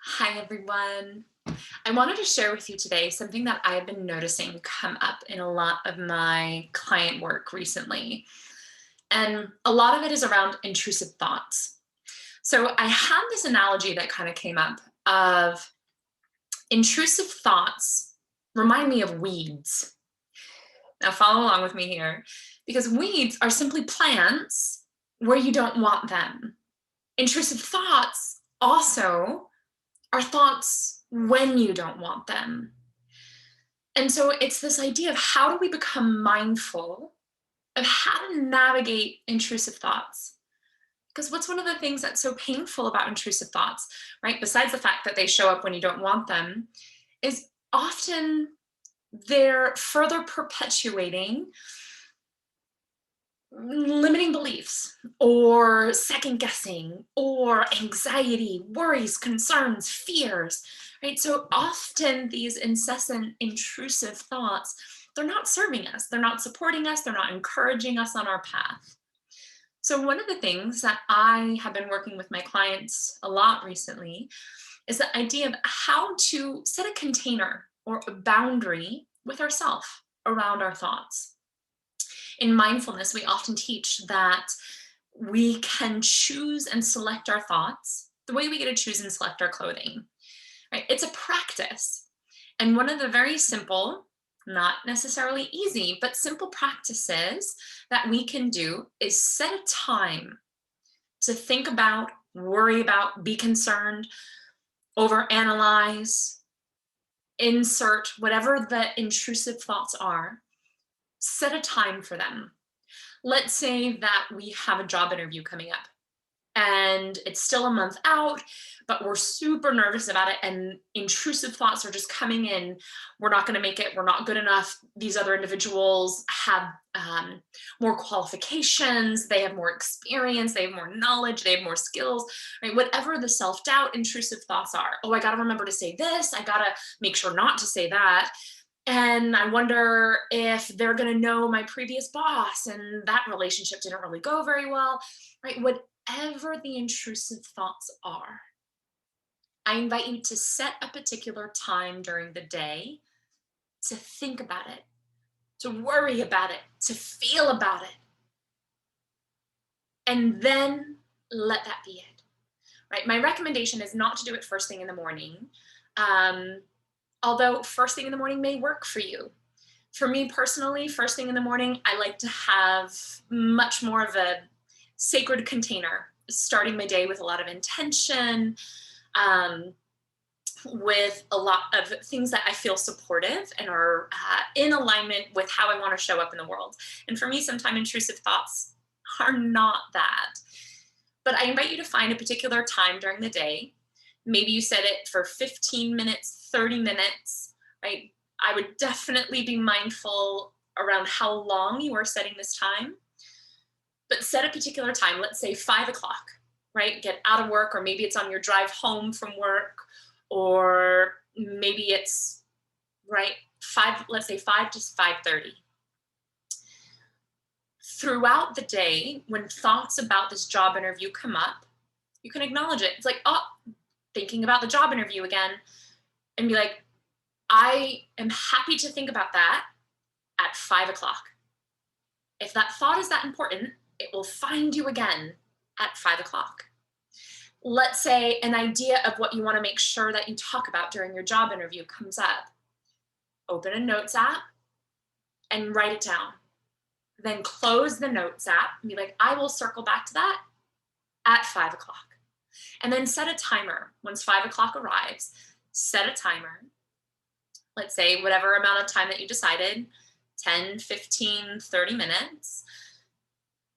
Hi, everyone. I wanted to share with you today something that I've been noticing come up in a lot of my client work recently. And a lot of it is around intrusive thoughts. So I had this analogy that kind of came up of intrusive thoughts remind me of weeds. Now, follow along with me here, because weeds are simply plants where you don't want them. Intrusive thoughts also are thoughts when you don't want them. And so it's this idea of how do we become mindful of how to navigate intrusive thoughts? Because what's one of the things that's so painful about intrusive thoughts, right? Besides the fact that they show up when you don't want them, is often they're further perpetuating limiting beliefs or second guessing or anxiety, worries, concerns, fears, right? So often these incessant intrusive thoughts, they're not serving us, they're not supporting us, they're not encouraging us on our path. So one of the things that I have been working with my clients a lot recently is the idea of how to set a container or a boundary with ourselves around our thoughts. In mindfulness, we often teach that we can choose and select our thoughts the way we get to choose and select our clothing, right? It's a practice. And one of the very simple, not necessarily easy, but simple practices that we can do is set a time to think about, worry about, be concerned, overanalyze, insert whatever the intrusive thoughts are, set a time for them. Let's say that we have a job interview coming up and it's still a month out, but we're super nervous about it and intrusive thoughts are just coming in. We're not going to make it. We're not good enough. These other individuals have more qualifications. They have more experience. They have more knowledge. They have more skills, right? Whatever the self-doubt intrusive thoughts are. Oh, I got to remember to say this. I got to make sure not to say that. And I wonder if they're going to know my previous boss and that relationship didn't really go very well, right? Whatever the intrusive thoughts are, I invite you to set a particular time during the day to think about it, to worry about it, to feel about it, and then let that be it, right? My recommendation is not to do it first thing in the morning, um, although first thing in the morning may work for you. For me personally, first thing in the morning, I like to have much more of a sacred container, starting my day with a lot of intention, um, with a lot of things that I feel supportive and are in alignment with how I want to show up in the world. And for me, sometimes intrusive thoughts are not that. But I invite you to find a particular time during the day. Maybe you set it for 15 minutes, 30 minutes, right? I would definitely be mindful around how long you are setting this time, but set a particular time, let's say 5 o'clock, right? Get out of work, or maybe it's on your drive home from work, or maybe it's right let's say 5 to 5:30. Throughout the day, when thoughts about this job interview come up, you can acknowledge it. It's like, oh, thinking about the job interview again, and be like, I am happy to think about that at 5 o'clock. If that thought is that important, it will find you again at 5 o'clock. Let's say an idea of what you want to make sure that you talk about during your job interview comes up. Open a notes app and write it down. Then close the notes app and be like, I will circle back to that at 5 o'clock. And then set a timer. Once 5 o'clock arrives, set a timer. Let's say whatever amount of time that you decided, 10, 15, 30 minutes,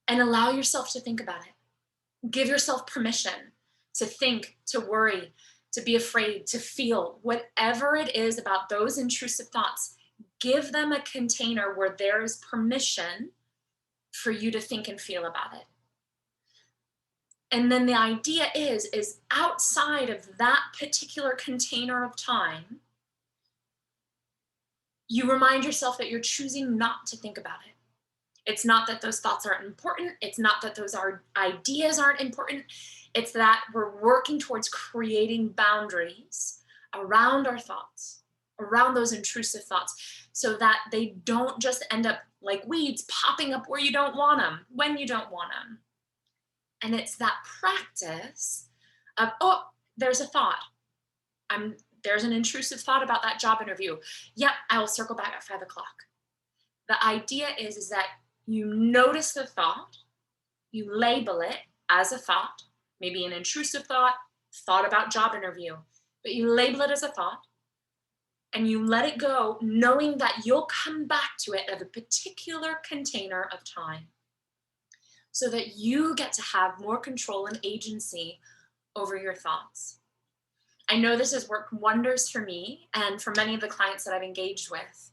and allow yourself to think about it. Give yourself permission to think, to worry, to be afraid, to feel whatever it is about those intrusive thoughts. Give them a container where there is permission for you to think and feel about it. And then the idea is outside of that particular container of time, you remind yourself that you're choosing not to think about it. It's not that those thoughts aren't important. It's not that those ideas aren't important. It's that we're working towards creating boundaries around our thoughts, around those intrusive thoughts, so that they don't just end up like weeds popping up where you don't want them, when you don't want them. And it's that practice of, oh, there's a thought. There's an intrusive thought about that job interview. Yep, I will circle back at 5 o'clock. The idea is that you notice the thought, you label it as a thought, maybe an intrusive thought about job interview, but you label it as a thought and you let it go, knowing that you'll come back to it at a particular container of time so that you get to have more control and agency over your thoughts. I know this has worked wonders for me and for many of the clients that I've engaged with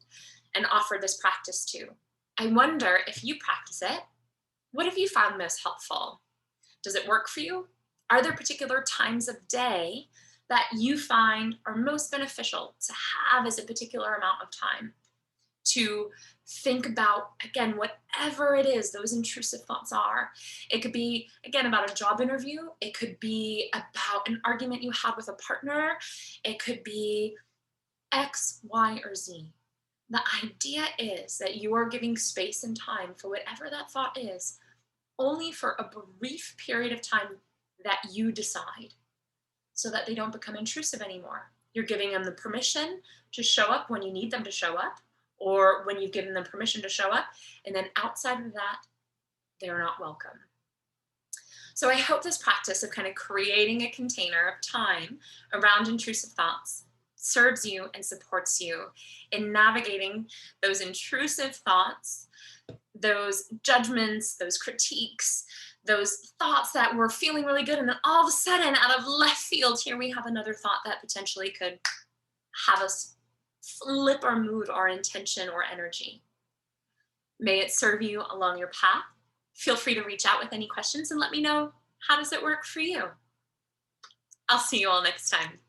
and offered this practice to. I wonder if you practice it, what have you found most helpful? Does it work for you? Are there particular times of day that you find are most beneficial to have as a particular amount of time to think about, again, whatever it is those intrusive thoughts are? It could be, again, about a job interview. It could be about an argument you had with a partner. It could be X, Y, or Z. The idea is that you are giving space and time for whatever that thought is, only for a brief period of time that you decide, so that they don't become intrusive anymore. You're giving them the permission to show up when you need them to show up, or when you've given them permission to show up, and then outside of that, they're not welcome. So I hope this practice of kind of creating a container of time around intrusive thoughts serves you and supports you in navigating those intrusive thoughts, those judgments, those critiques, those thoughts that were feeling really good, and then all of a sudden, out of left field, here we have another thought that potentially could have us flip our mood, our intention, or energy. May it serve you along your path. Feel free to reach out with any questions and let me know, how does it work for you? I'll see you all next time.